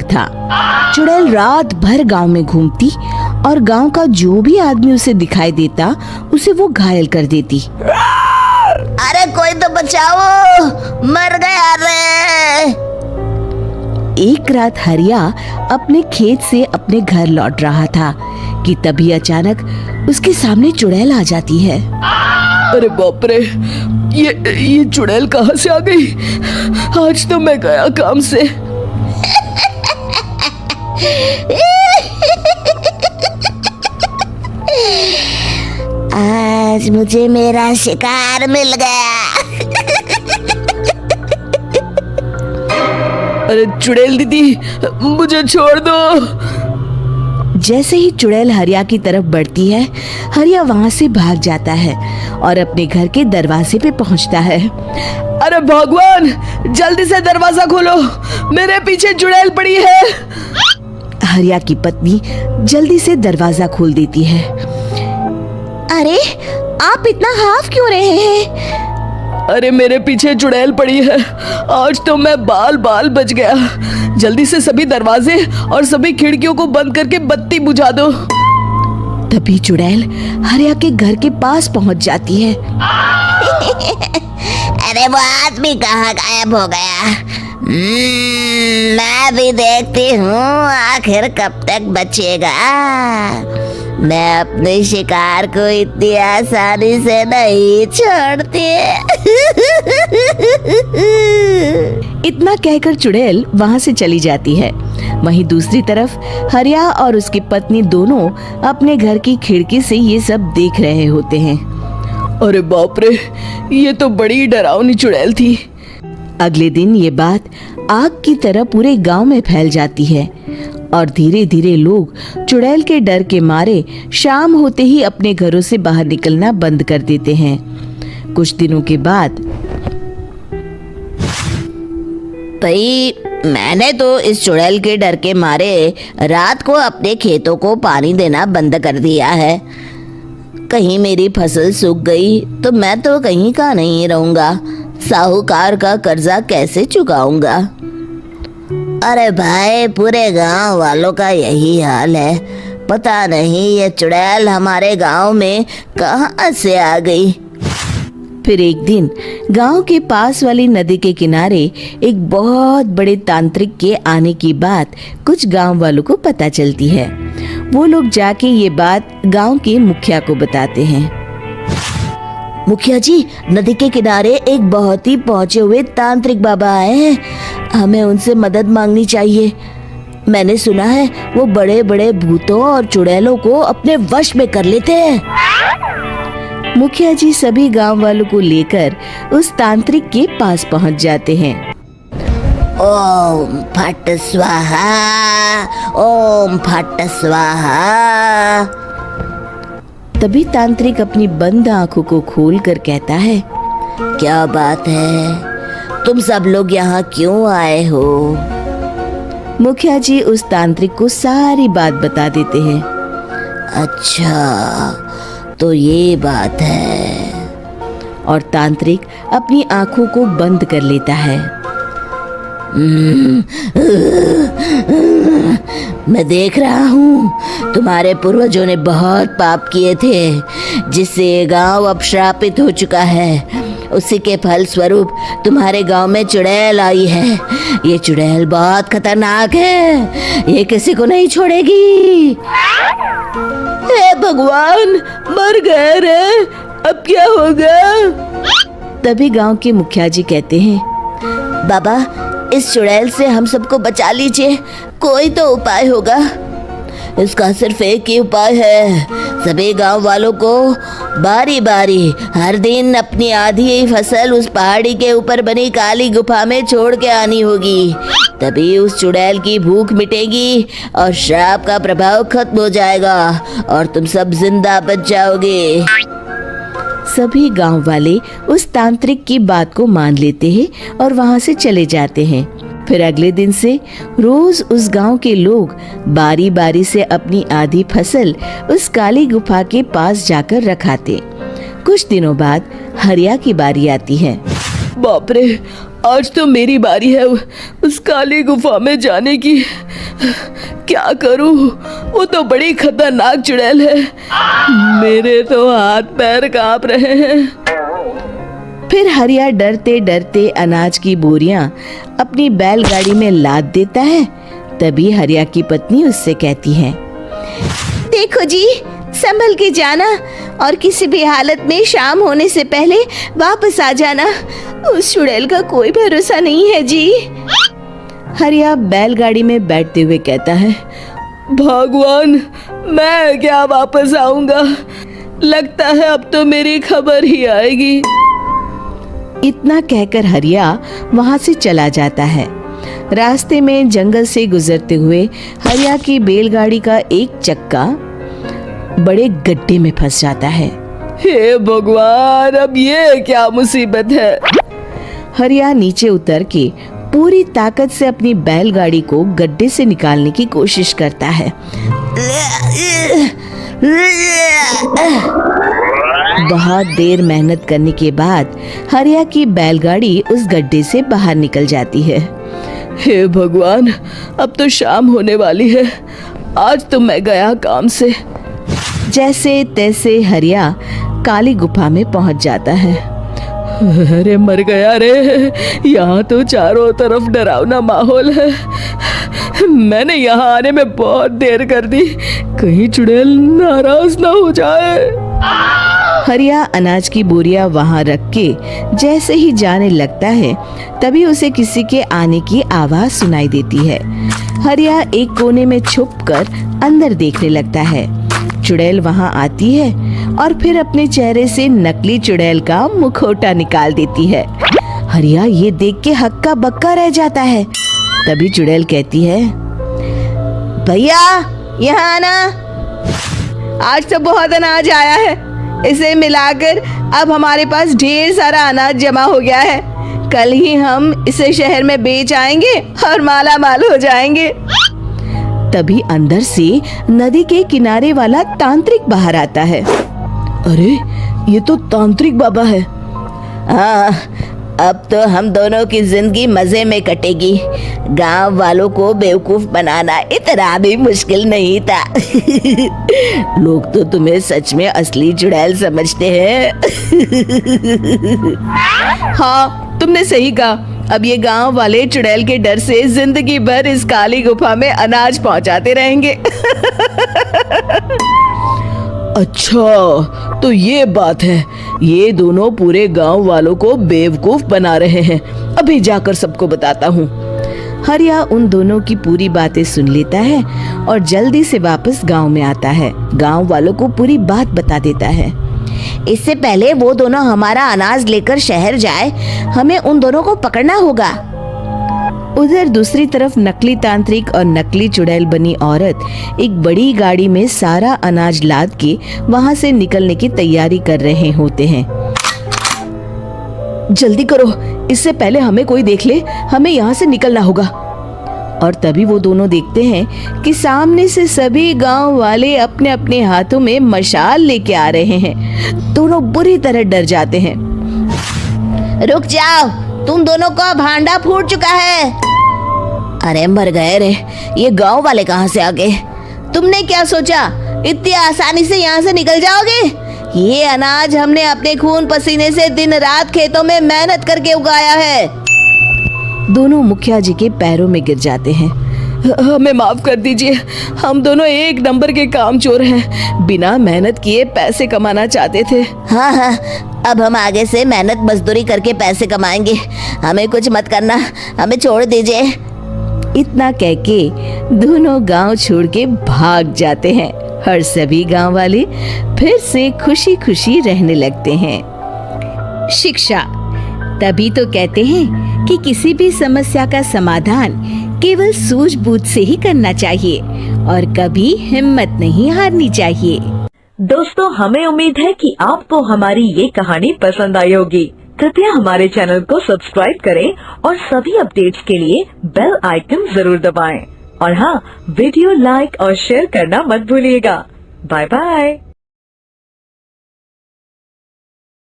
था। चुड़ैल रात भर गांव में घूमती और गांव का जो भी आदमी उसे दिखाई देता उसे वो घायल कर देती। अरे कोई तो बचाओ, मर गया रे। एक रात हरिया अपने खेत से अपने घर लौट रहा था कि तभी अचानक उसके सामने चुड़ैल आ जाती है। अरे बाप रे, ये चुड़ैल कहाँ से आ गई? आज तो मैं गया काम से। आज मुझे मेरा शिकार मिल गया। अरे चुड़ैल दीदी, मुझे छोड़ दो। जैसे ही चुड़ैल हरिया की तरफ बढ़ती है, हरिया वहां से भाग जाता है और अपने घर के दरवाजे पे पहुंचता है। अरे भगवान, जल्दी से दरवाजा खोलो, मेरे पीछे चुड़ैल पड़ी है। हरिया की पत्नी जल्दी से दरवाजा खोल देती है। अरे आप इतना हाफ क्यों रहे हैं? अरे मेरे पीछे चुड़ैल पड़ी है, आज तो मैं बाल बाल बच गया। जल्दी से सभी दरवाजे और सभी खिड़कियों को बंद करके बत्ती बुझा दो। तभी चुड़ैल हरिया के घर के पास पहुंच जाती है। अरे वो आदमी कहाँ गायब हो गया? मैं भी देखती हूँ आखिर कब तक बचेगा। मैं अपने शिकार को इतनी आसानी से नहीं छोड़ती। इतना कहकर चुड़ैल वहां से चली जाती है। वहीं दूसरी तरफ हरिया और उसकी पत्नी दोनों अपने घर की खिड़की से ये सब देख रहे होते हैं। अरे बाप रे, ये तो बड़ी डरावनी चुड़ैल थी। अगले दिन ये बात आग की तरह पूरे गांव में फैल जाती है और धीरे धीरे लोग चुड़ैल के डर के मारे शाम होते ही अपने घरों से बाहर निकलना बंद कर देते हैं। कुछ दिनों के बाद भाई, मैंने तो इस चुड़ैल के डर के मारे रात को अपने खेतों को पानी देना बंद कर दिया है। कहीं मेरी फसल सूख गई तो मैं तो कहीं का नहीं रहूंगा। साहूकार का कर्जा कैसे चुकाऊंगा? अरे भाई, पूरे गांव वालों का यही हाल है। पता नहीं ये चुड़ैल हमारे गांव में कहां से आ गई। फिर एक दिन गांव के पास वाली नदी के किनारे एक बहुत बड़े तांत्रिक के आने की बात कुछ गांव वालों को पता चलती है। वो लोग जाके ये बात गांव के मुखिया को बताते हैं। मुखिया जी, नदी के किनारे एक बहुत ही पहुंचे हुए तांत्रिक बाबा आए हैं। हमें उनसे मदद मांगनी चाहिए। मैंने सुना है वो बड़े बड़े भूतों और चुड़ैलों को अपने वश में कर लेते हैं। मुखिया जी सभी गांव वालों को लेकर उस तांत्रिक के पास पहुंच जाते हैं। ओम फट स्वाहा, ओम फट स्वाहा। तभी तांत्रिक अपनी बंद आंखों को खोलकर कहता है, क्या बात है? तुम सब लोग यहाँ क्यों आए हो? मुखिया जी उस तांत्रिक को सारी बात बता देते हैं। अच्छा, तो ये बात है। और तांत्रिक अपनी आंखों को बंद कर लेता है। मैं देख रहा हूँ तुम्हारे पूर्वजों ने बहुत पाप किए थे, जिससे ये गांव अब श्रापित हो चुका है। उसी के फल स्वरूप तुम्हारे गांव में चुड़ैल आई है। ये चुड़ैल बहुत खतरनाक है, ये किसी को नहीं छोड़ेगी। हे भगवान, मर गए रे, अब क्या होगा? तभी गांव के मुखिया जी कहते हैं, बाबा, इस चुड़ैल से हम सबको बचा लीजिए। कोई तो उपाय होगा। इसका सिर्फ एक ही उपाय है। सभी गांव वालों को बारी बारी हर दिन अपनी आधी फसल उस पहाड़ी के ऊपर बनी काली गुफा में छोड़ के आनी होगी। तभी उस चुड़ैल की भूख मिटेगी और श्राप का प्रभाव खत्म हो जाएगा और तुम सब जिंदा बच जाओगे। सभी गांव वाले उस तांत्रिक की बात को मान लेते हैं और वहां से चले जाते हैं। फिर अगले दिन से रोज उस गांव के लोग बारी बारी से अपनी आधी फसल उस काली गुफा के पास जाकर रखाते। कुछ दिनों बाद हरिया की बारी आती है। बाप रे, आज तो मेरी बारी है उस काली गुफा में जाने की। क्या करूं, वो तो बड़ी खतरनाक चुड़ैल है। मेरे तो हाथ पैर कांप रहे हैं। फिर हरिया डरते डरते अनाज की बोरियां अपनी बैलगाड़ी में लाद देता है। तभी हरिया की पत्नी उससे कहती है, देखो जी, संभल के जाना और किसी भी हालत में शाम होने से पहले वापस आ जाना। उस चुड़ैल का कोई भरोसा नहीं है जी। हरिया बैलगाड़ी में बैठते हुए कहता है, भगवान, मैं क्या वापस आऊंगा? लगता है अब तो मेरी खबर ही आएगी। इतना कहकर हरिया वहां से चला जाता है। रास्ते में जंगल से गुजरते हुए हरिया की बैलगाड़ी का एक चक्का बड़े गड्ढे में फंस जाता है। हे भगवान, अब ये क्या मुसीबत है? हरिया नीचे उतर के पूरी ताकत से अपनी बैलगाड़ी को गड्ढे से निकालने की कोशिश करता है। बहुत देर मेहनत करने के बाद हरिया की बैलगाड़ी उस गड्ढे से बाहर निकल जाती है। हे भगवान, अब तो शाम होने वाली है। आज तो मैं गया काम से। जैसे तैसे हरिया काली गुफा में पहुंच जाता है। अरे मर गया रे, यहाँ तो चारों तरफ डरावना माहौल है। मैंने यहाँ आने में बहुत देर कर दी, कहीं चुड़ैल नाराज ना हो जाए। हरिया अनाज की बोरिया वहां रख के जैसे ही जाने लगता है, तभी उसे किसी के आने की आवाज सुनाई देती है। हरिया एक कोने में छुपकर अंदर देखने लगता है। चुड़ैल वहां आती है और फिर अपने चेहरे से नकली चुड़ैल का मुखौटा निकाल देती है। हरिया ये देख के हक्का बक्का रह जाता है। तभी चुड़ैल कहती है, भैया यहाँ आना। आज तो बहुत अनाज आया है, इसे मिलाकर अब हमारे पास ढेर सारा अनाज जमा हो गया है। कल ही हम इसे शहर में बेच आएंगे और माला माल हो जाएंगे। तभी अंदर से नदी के किनारे वाला तांत्रिक बाहर आता है। अरे, ये तो तांत्रिक बाबा है। हाँ, अब तो हम दोनों की जिंदगी मजे में कटेगी। गांव वालों को बेवकूफ बनाना इतना भी मुश्किल नहीं था। लोग तो तुम्हें सच में असली चुड़ैल समझते हैं। हाँ, तुमने सही कहा। अब ये गांव वाले चुड़ैल के डर से जिंदगी भर इस काली गुफा में अनाज पहुंचाते रहेंगे। अच्छा, तो ये बात है। ये दोनों पूरे गांव वालों को बेवकूफ बना रहे हैं। अभी जाकर सबको बताता हूँ। हरिया उन दोनों की पूरी बातें सुन लेता है और जल्दी से वापस गांव में आता है। गांव वालों को पूरी बात बता देता है। इससे पहले वो दोनों हमारा अनाज लेकर शहर जाए, हमें उन दोनों को पकड़ना होगा। उधर दूसरी तरफ नकली तांत्रिक और नकली चुड़ैल बनी औरत एक बड़ी गाड़ी में सारा अनाज लाद के वहां से निकलने की तैयारी कर रहे होते हैं। जल्दी करो, इससे पहले हमें कोई देख ले। हमें यहाँ से निकलना होगा। और तभी वो दोनों देखते हैं कि सामने से सभी गांव वाले अपने अपने हाथों में मशाल लेके आ रहे हैं। दोनों बुरी तरह डर जाते हैं। रुक जाओ, तुम दोनों का भांडा फूट चुका है। अरे मर गए रे, ये गांव वाले कहाँ से आ गए? तुमने क्या सोचा इतनी आसानी से यहाँ से निकल जाओगे? ये अनाज हमने अपने खून पसीने से दिन रात खेतों में मेहनत करके उगाया है। दोनों मुखिया जी के पैरों में गिर जाते हैं। हमें माफ कर दीजिए, हम दोनों एक नंबर के कामचोर हैं। बिना मेहनत किए पैसे कमाना चाहते थे। हाँ हाँ, अब हम आगे से मेहनत मजदूरी करके पैसे कमाएंगे। हमें कुछ मत करना, हमें छोड़ दीजिए। इतना कह के दोनों गांव छोड़ के भाग जाते हैं और सभी गांव वाले फिर से खुशी खुशी रहने लगते हैं। शिक्षा, तभी तो कहते हैं कि किसी भी समस्या का समाधान केवल सूझबूझ से ही करना चाहिए और कभी हिम्मत नहीं हारनी चाहिए। दोस्तों, हमें उम्मीद है कि आपको हमारी ये कहानी पसंद आई होगी। कृपया हमारे चैनल को सब्सक्राइब करें और सभी अपडेट्स के लिए बेल आइकन जरूर दबाएं। और हाँ, वीडियो लाइक और शेयर करना मत भूलिएगा। Bye bye.